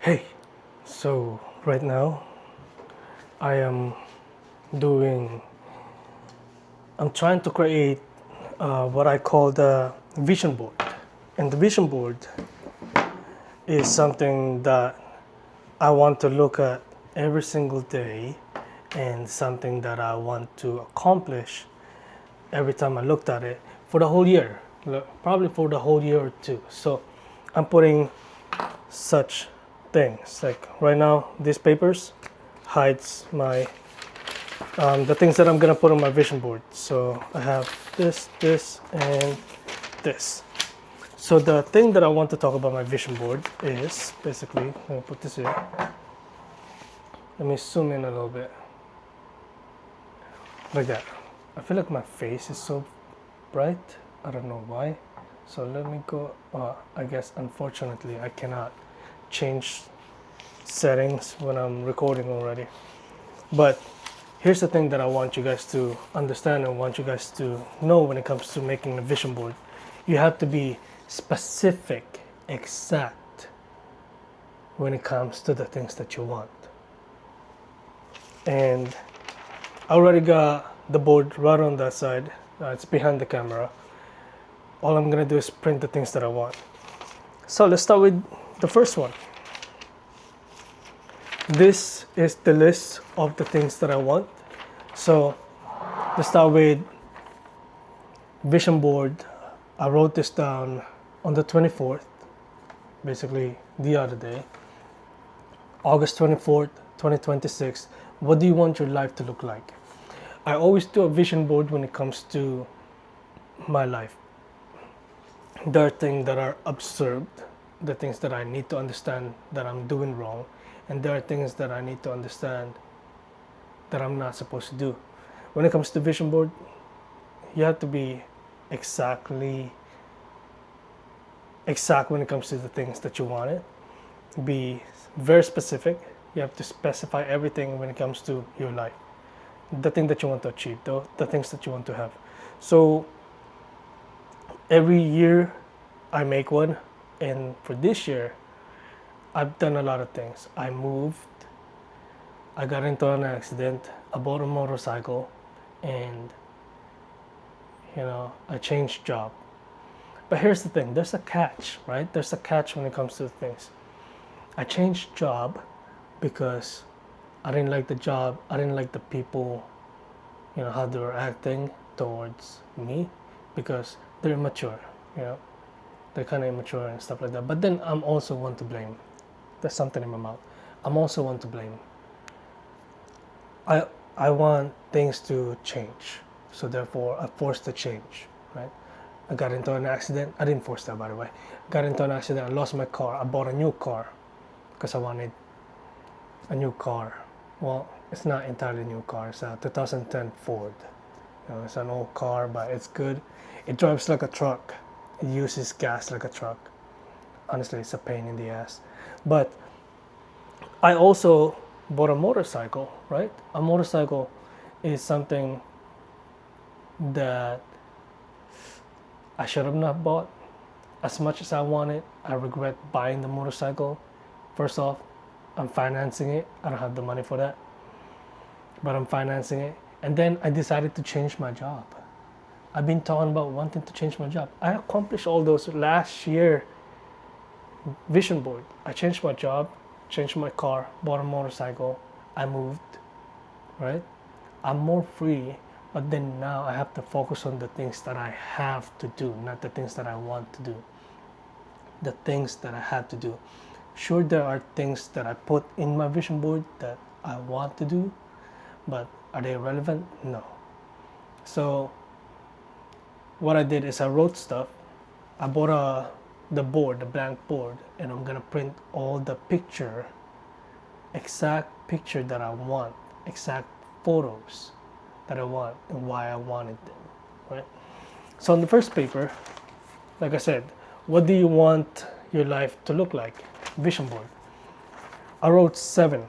Hey, so right now I am doing, I'm trying to create what I call the vision board. And the vision board is something that I want to look at every single day and something that I want to accomplish every time I looked at it for the whole year, probably for the whole year or two. So I'm putting such things like right now these papers hides my the things that I'm gonna put on my vision board. So I have this, and this. So the thing that I want to talk about my vision board is basically, let me put this here. Let me zoom in a little bit. Like that. I feel like my face is so bright. I don't know why. So let me go. I guess unfortunately I cannot change settings when I'm recording already. But here's the thing that I want you guys to understand and want you guys to know when it comes to making a vision board. You have to be specific, exact when it comes to the things that you want. And I already got the board right on that side. It's behind the camera. All I'm gonna do is print the things that I want. So let's start with the first one. This is the list of the things that I want. So let's start with vision board. I wrote this down on the 24th, basically the other day, August 24th, 2026. What do you want your life to look like? I always do a vision board when it comes to my life. There are things that are observed, the things that I need to understand that I'm doing wrong, and there are things that I need to understand that I'm not supposed to do. When it comes to vision board, you have to be exact when it comes to the things that you want it. Be very specific. You have to specify everything when it comes to your life. The thing that you want to achieve, the things that you want to have. So every year I make one, and for this year I've done a lot of things. I moved, I got into an accident, I bought a motorcycle, and I changed job. But here's the thing, there's a catch, right? There's a catch when it comes to things. I changed job because I didn't like the job, I didn't like the people, how they were acting towards me, because they're immature, they're kind of immature and stuff like that. But then I'm also one to blame. There's something in my mouth. I'm also one to blame. I want things to change, so therefore I forced the change, right? I got into an accident. I didn't force that, by the way. Got into an accident. I lost my car. I bought a new car because I wanted a new car. Well, it's not entirely a new car. It's a 2010 Ford. It's an old car, but it's good. It drives like a truck. It uses gas like a truck. Honestly, it's a pain in the ass. But I also bought a motorcycle, right? A motorcycle is something that I should have not bought. As much as I want it, I regret buying the motorcycle. First off, I'm financing it. I don't have the money for that, but I'm financing it. And then I decided to change my job. I've been talking about wanting to change my job. I accomplished all those last year vision board. I changed my job, changed my car, bought a motorcycle, I moved, right? I'm more free, but then now I have to focus on the things that I have to do, not the things that I want to do. The things that I have to do. Sure, there are things that I put in my vision board that I want to do, but are they relevant? No. So what I did is I wrote stuff. I bought the blank board, and I'm gonna print all the exact picture that I want, exact photos that I want and why I wanted them, right? So on the first paper, like I said, what do you want your life to look like? Vision board. I wrote seven.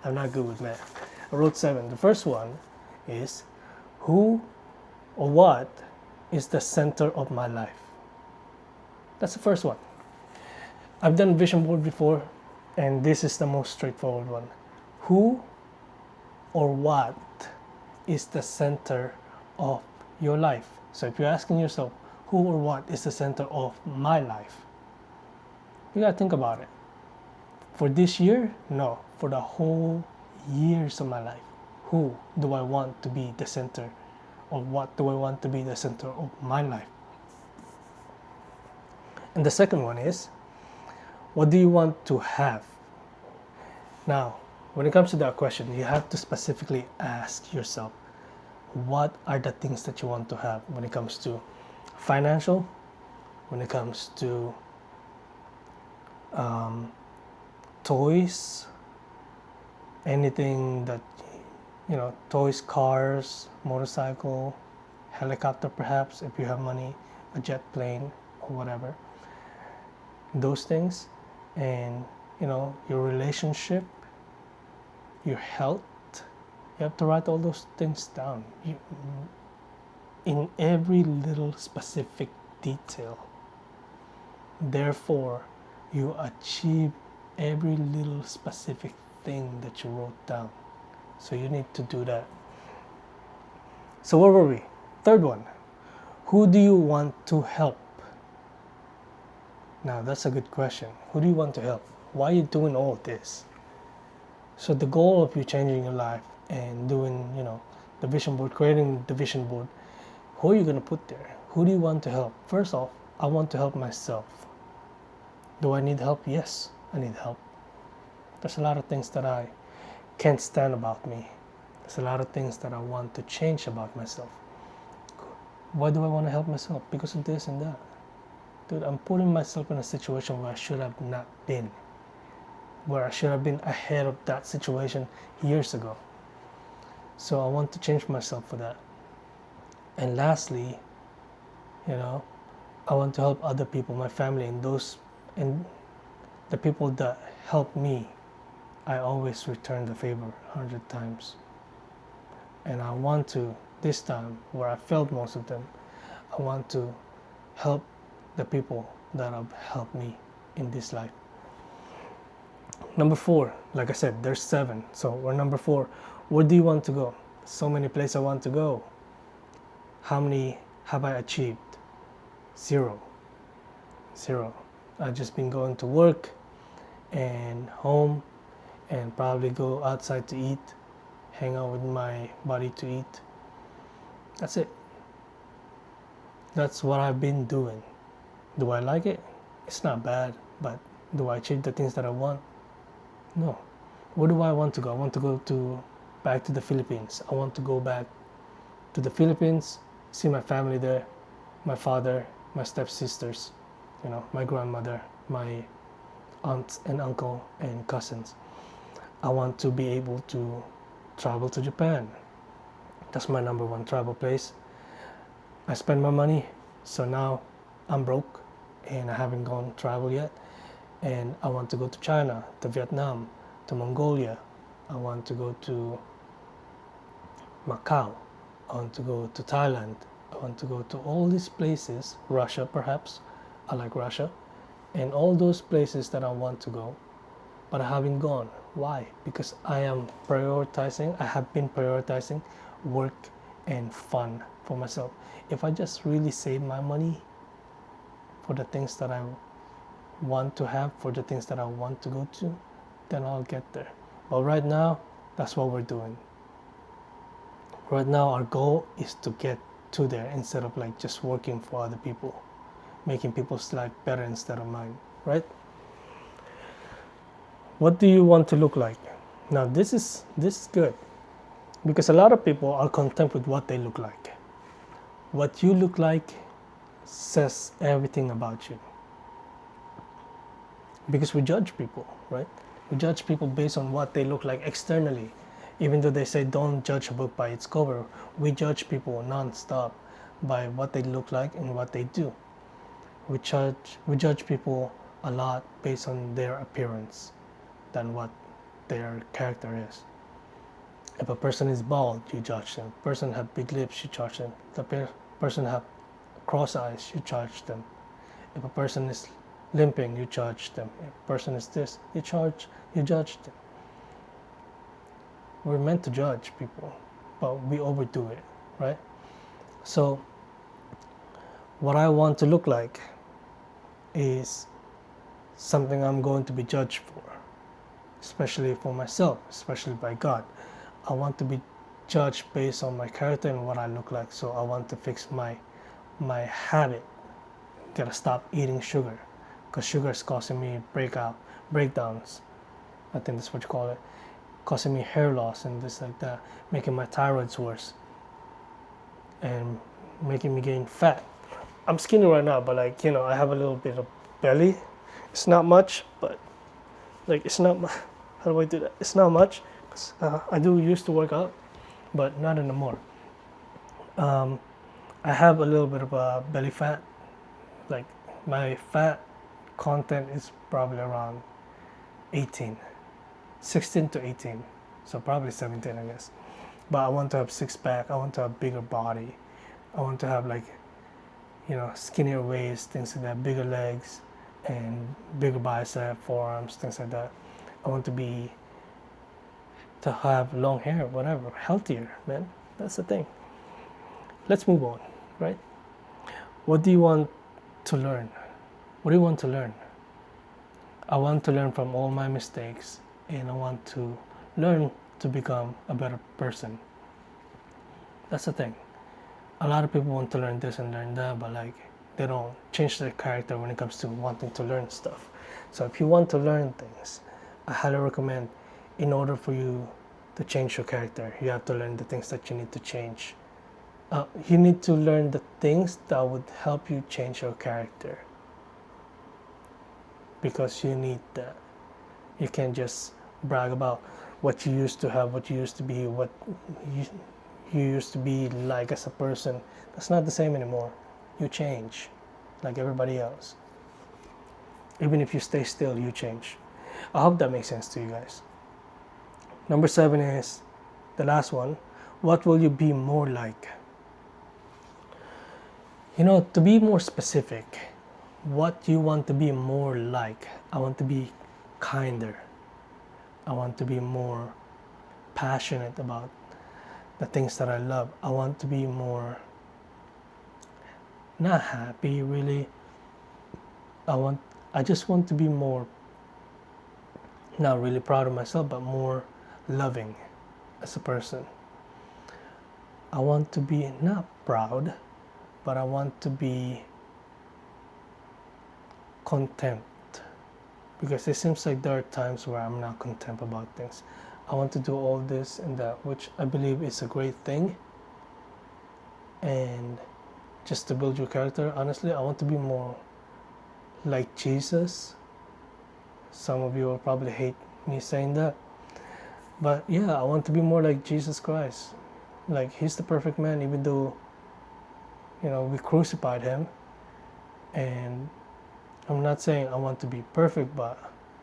I'm not good with math. I wrote 7. The first one is, who or what is the center of my life? That's the first one. I've done vision board before, and this is the most straightforward one. Who or what is the center of your life? So if you're asking yourself, who or what is the center of my life? You gotta think about it. For this year? No. For the whole years of my life. Who do I want to be the center? Or what do I want to be the center of my life? And the second one is, what do you want to have? Now, when it comes to that question, you have to specifically ask yourself, what are the things that you want to have when it comes to financial, when it comes to toys, anything that, toys, cars, motorcycle, helicopter perhaps, if you have money, a jet plane or whatever, those things, and your relationship, your health. You have to write all those things down in every little specific detail. Therefore, you achieve every little specific thing that you wrote down. So you need to do that. So where were we? Third one. Who do you want to help? Now that's a good question. Who do you want to help? Why are you doing all this? So the goal of you changing your life and doing, the vision board, creating the vision board, who are you going to put there? Who do you want to help? First off, I want to help myself. Do I need help? Yes, I need help. There's a lot of things that I can't stand about me. There's a lot of things that I want to change about myself. Why do I want to help myself? Because of this and that. Dude, I'm putting myself in a situation where I should have not been. Where I should have been ahead of that situation years ago. So I want to change myself for that. And lastly, I want to help other people, my family, and the people that help me. I always return the favor 100 times. And I want to, this time, where I failed most of them, I want to help the people that have helped me in this life. Number 4, like I said, there's 7. So we're number 4. Where do you want to go? So many places I want to go. How many have I achieved? 0. I've just been going to work and home and probably go outside to eat, hang out with my buddy to eat. That's it. That's what I've been doing. Do I like it? It's not bad, but do I achieve the things that I want? No. Where do I want to go? I want to go back to the Philippines. I want to go back to the Philippines, see my family there, my father, my stepsisters, my grandmother, my aunt and uncle and cousins. I want to be able to travel to Japan. That's my number 1 travel place. I spend my money, so now I'm broke and I haven't gone travel yet. And I want to go to China, to Vietnam, to Mongolia. I want to go to Macau. I want to go to Thailand. I want to go to all these places, Russia perhaps. I like Russia. And all those places that I want to go, but I haven't gone. Why? Because I have been prioritizing work and fun for myself. If I just really save my money for the things that I want to have, for the things that I want to go to, then I'll get there. But right now, that's what we're doing. Right now, our goal is to get to there instead of just working for other people, making people's life better instead of mine, right? What do you want to look like? Now this is good, because a lot of people are content with what they look like. What you look like says everything about you. Because we judge people, right? We judge people based on what they look like externally. Even though they say don't judge a book by its cover, we judge people non-stop by what they look like and what they do. We judge people a lot based on their appearance than what their character is. If a person is bald, you judge them. Person have big lips, you judge them. The person have cross eyes, you judge them. If a person is limping, you judge them. If a person is this, you judge them. We're meant to judge people, but we overdo it, right? So what I want to look like is something I'm going to be judged for, especially for myself, especially by God. I want to be judged based on my character and what I look like. So I want to fix my habit. Gotta stop eating sugar, because sugar is causing me breakdowns. I think that's what you call it, causing me hair loss and this like that, making my thyroid's worse, and making me gain fat. I'm skinny right now, but like, I have a little bit of belly. It's not much, but like it's not. How do I do that? It's not much. 'Cause, I do used to work out, but not anymore. I have a little bit of belly fat. Like my fat content is probably around 18, 16 to 18, so probably 17, I guess. But I want to have six pack. I want to have bigger body. I want to have like, skinnier waist, things like that, bigger legs, and bigger bicep, forearms, things like that. I want to have long hair, whatever, healthier, man. That's the thing. Let's move on, right? What do you want to learn? What do you want to learn? I want to learn from all my mistakes, and I want to learn to become a better person. That's the thing. A lot of people want to learn this and learn that, but like they don't change their character when it comes to wanting to learn stuff. So if you want to learn things, I highly recommend, in order for you to change your character, you have to learn the things that you need to change. You need to learn the things that would help you change your character, because you need that. You can't just brag about what you used to have, what you used to be, what you used to be like as a person. That's not the same anymore. You change like everybody else. Even if you stay still, you change. I hope that makes sense to you guys. Number 7 is the last one. What will you be more like? To be more specific, what you want to be more like. I want to be kinder. I want to be more passionate about the things that I love. I want to be more, not happy really. I just want to be more, not really proud of myself, but more loving as a person. I want to be not proud, but I want to be content, because it seems like there are times where I'm not content about things. I want to do all this and that, which I believe is a great thing. And just to build your character, honestly, I want to be more like Jesus. Some of you will probably hate me saying that, but yeah, I want to be more like Jesus Christ. Like, he's the perfect man, even though we crucified him. And I'm not saying I want to be perfect, but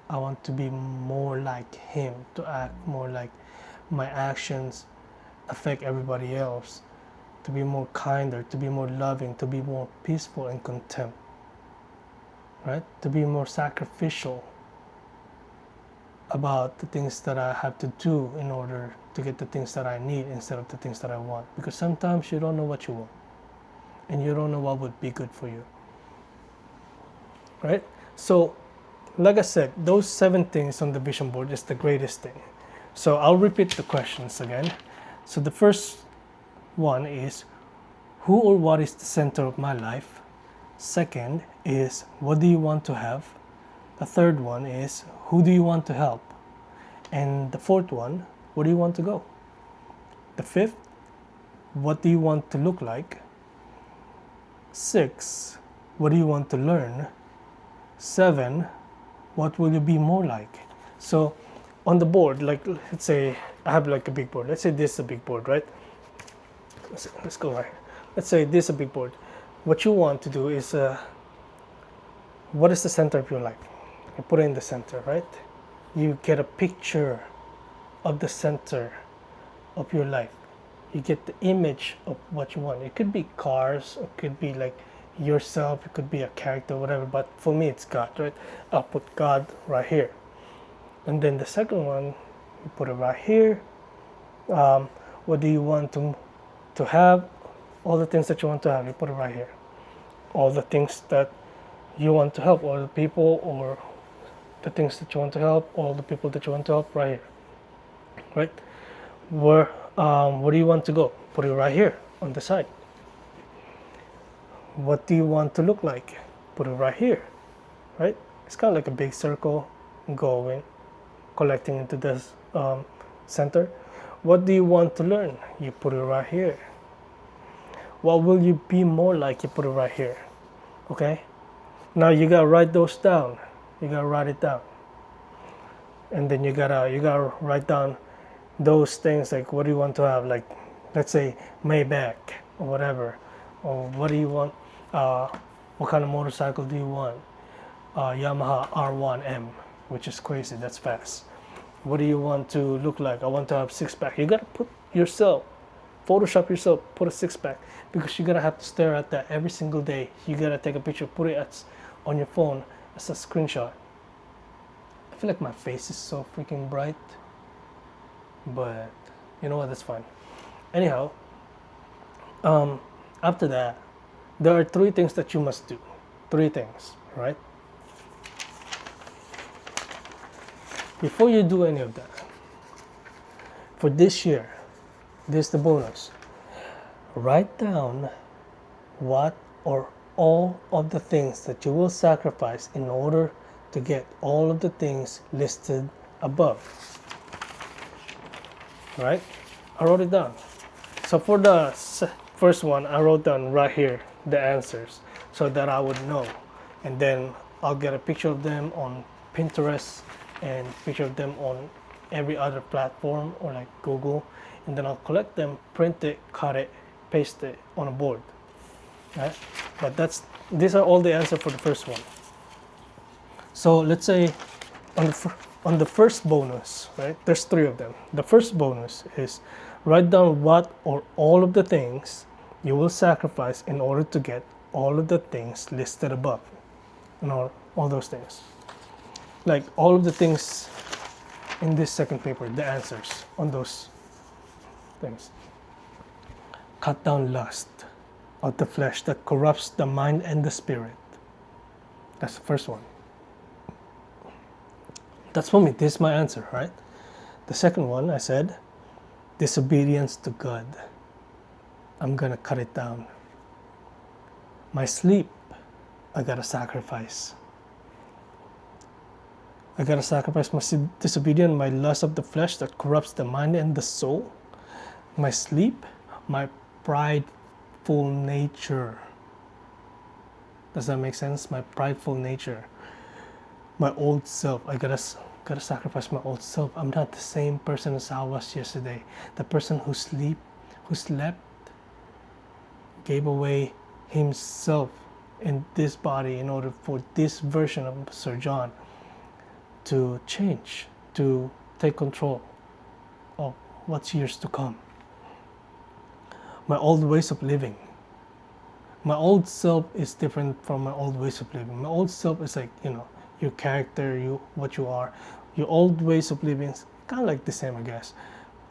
I want to be more like him, to act more like my actions affect everybody else, to be more kinder, to be more loving, to be more peaceful and content, right? To be more sacrificial about the things that I have to do in order to get the things that I need instead of the things that I want. Because sometimes you don't know what you want, and you don't know what would be good for you, right? So like I said, those 7 things on the vision board is the greatest thing. So I'll repeat the questions again. So the first one is, who or what is the center of my life? Second is, what do you want to have? The third one is, who do you want to help? And the fourth one, where do you want to go? The fifth, what do you want to look like? 6, what do you want to learn? 7, what will you be more like? So on the board, like let's say I have like a big board. Let's say this is a big board, right? Let's go right. Let's say this is a big board. What you want to do is, what is the center of your life? You put it in the center, right? You get a picture of the center of your life. You get the image of what you want. It could be cars, or it could be like yourself. It could be a character, whatever. But for me, it's God, right? I'll put God right here. And then the second one, you put it right here. What do you want to have? All the things that you want to have, you put it right here. All the things that you want to help, or the people, or the things that you want to help, all the people that you want to help, right here, right? Where do you want to go? Put it right here on the side. What do you want to look like? Put it right here, right? It's kind of like a big circle going, collecting into this center. What do you want to learn? You put it right here. What will you be more like? You put it right here. Okay? Now you gotta write those down. You gotta write it down. And then you gotta write down those things, like what do you want to have, like let's say Maybach or whatever, or what do you want, what kind of motorcycle do you want? Yamaha R1M, which is crazy, that's fast. What do you want to look like? I want to have six-pack. You gotta put yourself, Photoshop yourself, put a six-pack, because you're gonna have to stare at that every single day. You gotta take a picture, put it on your phone as a screenshot. I feel like my face is so freaking bright, but you know what, that's fine. Anyhow, after that, there are 3 things that you must do. 3 things, right? Before you do any of that, for this year, this is the bonus. Write down what or all of the things that you will sacrifice in order to get all of the things listed above. Right? I wrote it down. So for the first one, I wrote down right here the answers so that I would know. And then I'll get a picture of them on Pinterest and picture of them on every other platform or like Google. And then I'll collect them, print it, cut it, paste it on a board. Right? But these are all the answers for the first one. So let's say on the first bonus, right? There's 3 of them. The first bonus is write down what or all of the things you will sacrifice in order to get all of the things listed above. And all those things. Like all of the things in this second paper, the answers on those things. Cut down lust of the flesh that corrupts the mind and the spirit. That's the first one. That's for me. This is my answer, right? The second one, I said, disobedience to God. I'm gonna cut it down. My sleep, I gotta sacrifice. I gotta sacrifice my disobedience, my lust of the flesh that corrupts the mind and the soul. My sleep, my prideful nature. Does that make sense? My prideful nature. My old self, I gotta sacrifice my old self. I'm not the same person as I was yesterday. The person who slept, gave away himself in this body in order for this version of Sir John to change, to take control of what's years to come. My old ways of living. My old self is different from my old ways of living. My old self is like, your character, what you are. Your old ways of living is kind of like the same, I guess.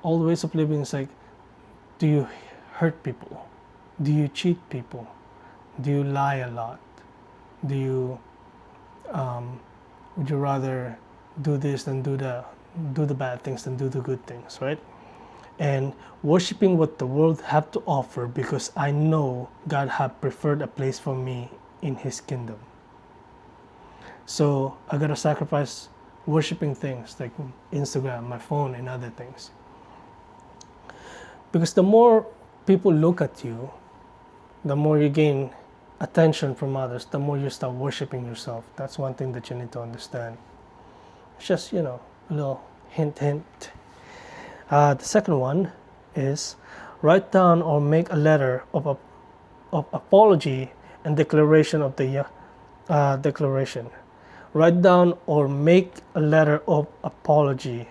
Old ways of living is like, do you hurt people? Do you cheat people? Do you lie a lot? Do you, would you rather do this than do the bad things than do the good things, right? And worshiping what the world have to offer because I know God have preferred a place for me in His kingdom. So I gotta sacrifice worshiping things like Instagram, my phone, and other things. Because the more people look at you, the more you gain attention from others, the more you start worshiping yourself. That's one thing that you need to understand. It's just, a little hint. The second one is write down or make a letter of apology and declaration of the declaration. Write down or make a letter of apology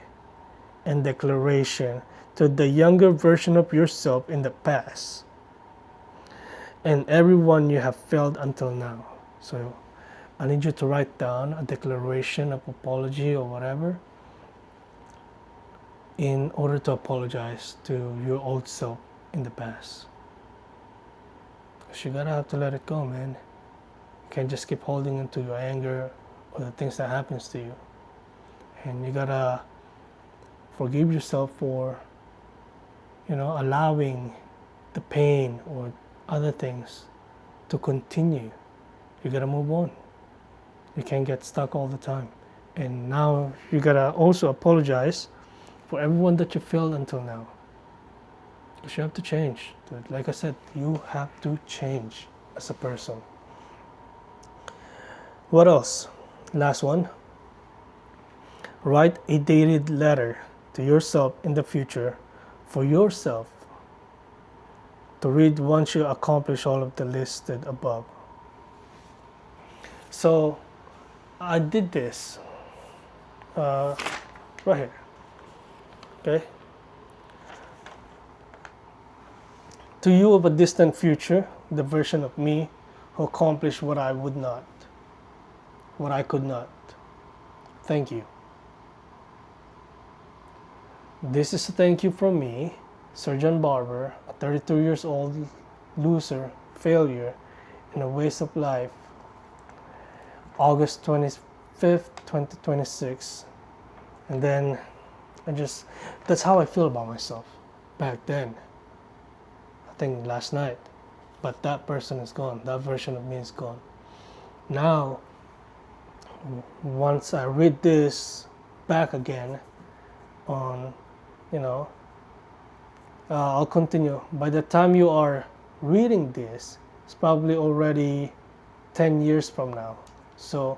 and declaration to the younger version of yourself in the past. and everyone you have failed until now. So I need you to write down a declaration of apology or whatever in order to apologize to your old self in the past. Because you gotta have to let it go, man. You can't just keep holding into your anger or the things that happens to you. And you gotta forgive yourself for, allowing the pain or other things to continue. You gotta move on. You can't get stuck all the time. And now you gotta also apologize for everyone that you failed until now. Because you have to change. Like I said, you have to change as a person. What else? Last one. Write a dated letter to yourself in the future for yourself to read once you accomplish all of the listed above. So I did this right here. Okay. To you of a distant future, the version of me who accomplished what I would not, what I could not. Thank you. This is a thank you from me, Surgeon Barber, a 32 years old loser, failure, and a waste of life. August 25th, 2026. And then that's how I feel about myself back then. I think last night. But that person is gone. That version of me is gone. Now, once I read this back again on, I'll continue. By the time you are reading this, it's probably already 10 years from now. So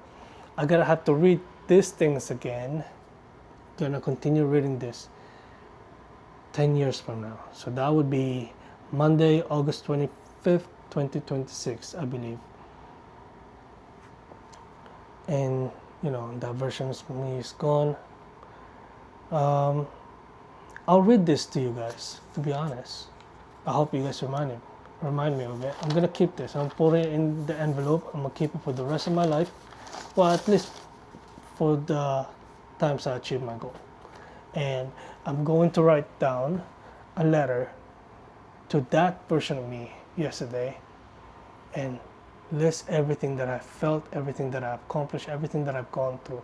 I gotta have to read these things again. Gonna continue reading this 10 years from now. So that would be Monday, August 25th, 2026, I believe. And that version of me is gone. I'll read this to you guys, to be honest. I hope you guys remind me of it. I'm gonna keep this. I'm putting it in the envelope. I'm gonna keep it for the rest of my life. Well, at least for the times I achieve my goal. And I'm going to write down a letter to that version of me yesterday and list everything that I felt, everything that I've accomplished, everything that I've gone through.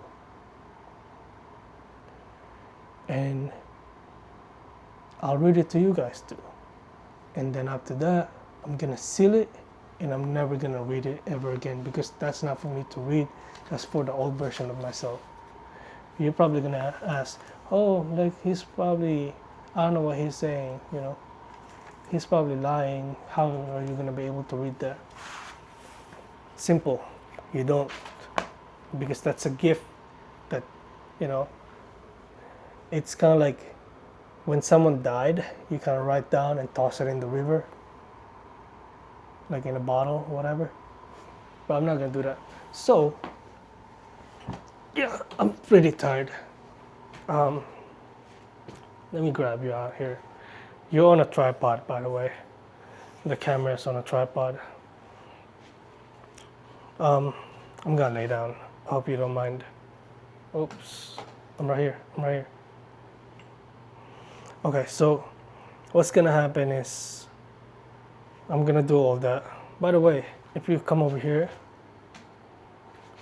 And I'll read it to you guys too. And then after that, I'm gonna seal it and I'm never gonna read it ever again because that's not for me to read. That's for the old version of myself. You're probably gonna ask, oh, like he's probably, I don't know what he's saying, he's probably lying. How are you gonna be able to read that? Simple, you don't, because that's a gift that, it's kind of like when someone died, you kind of write down and toss it in the river, like in a bottle, whatever. But I'm not gonna do that. So, yeah, I'm pretty tired. Let me grab you out here. You're on a tripod, by the way. The camera is on a tripod. I'm gonna lay down. I hope you don't mind. Oops, I'm right here. Okay, so what's gonna happen is I'm gonna do all that. By the way, if you come over here,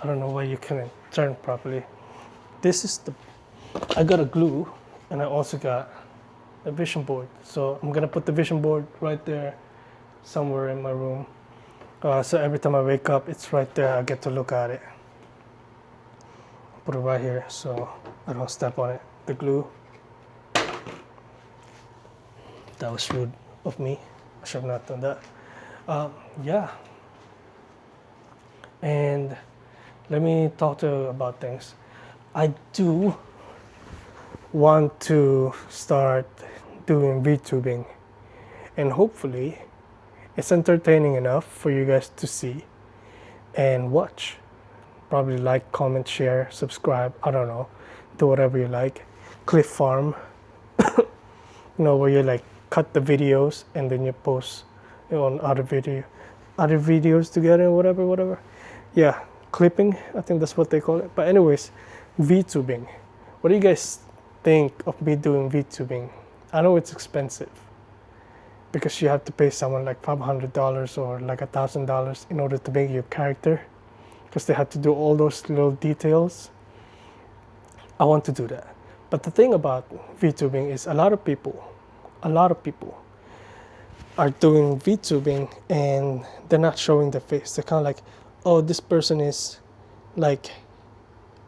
I don't know why you couldn't turn properly. I got a glue and I also got a vision board. So I'm gonna put the vision board right there somewhere in my room. So every time I wake up, it's right there. I get to look at it. Put it right here so I don't step on it. The glue. That was rude of me. I should have not done that. Yeah. And let me talk to you about things. I do want to start doing VTubing, and hopefully it's entertaining enough for you guys to see and watch. Probably like, comment, share, subscribe, I don't know, do whatever you like. Cliff Farm, where you like cut the videos and then you post on other video, other videos together, whatever. Yeah, clipping, I think that's what they call it. But anyways, VTubing. What do you guys think of me doing VTubing? I know it's expensive because you have to pay someone like $500 or like $1,000 in order to make your character, because they have to do all those little details. I want to do that. But the thing about VTubing is a lot of people are doing VTubing and they're not showing their face. They're kind of like, oh, this person is like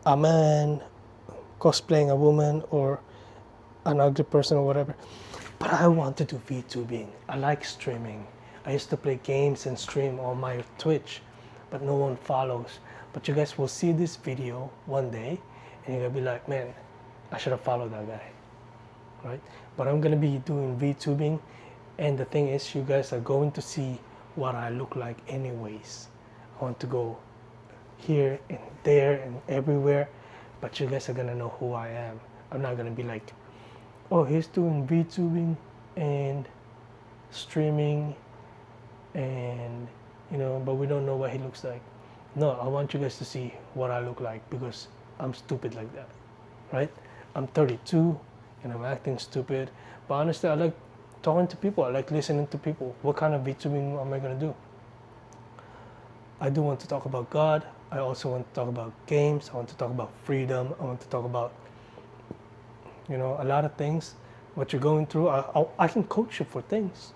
a man cosplaying a woman or an ugly person or whatever. But I want to do VTubing. I like streaming. I used to play games and stream on my Twitch, but no one follows. But you guys will see this video one day and you're gonna be like, man, I should have followed that guy, right? But I'm gonna be doing VTubing, and the thing is, you guys are going to see what I look like anyways. I want to go here and there and everywhere, but you guys are gonna know who I am. I'm not gonna be like, oh, he's doing VTubing and streaming and but we don't know what he looks like. No, I want you guys to see what I look like because I'm stupid like that, right? I'm 32 and I'm acting stupid, but honestly, I like talking to people. I like listening to people. What kind of VTubing am I gonna do? I do want to talk about God. I also want to talk about games. I want to talk about freedom. I want to talk about a lot of things. What you're going through, I can coach you for things.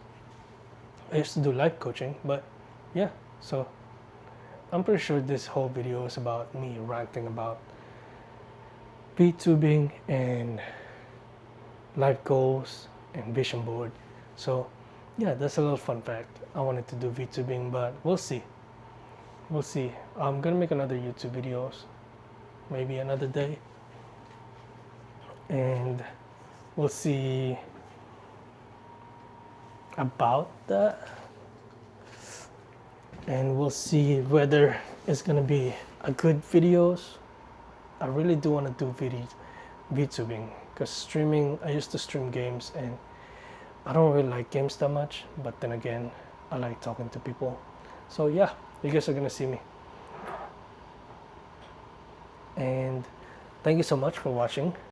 I used to do life coaching, but yeah. So I'm pretty sure this whole video is about me ranting about VTubing and life goals and vision board. So yeah, that's a little fun fact. I wanted to do VTubing, but we'll see. I'm gonna make another YouTube videos maybe another day, and we'll see about that, and we'll see whether it's gonna be a good videos. I really do want to do VTubing because streaming, I used to stream games and I don't really like games that much, but then again, I like talking to people. So yeah, you guys are gonna see me. And thank you so much for watching.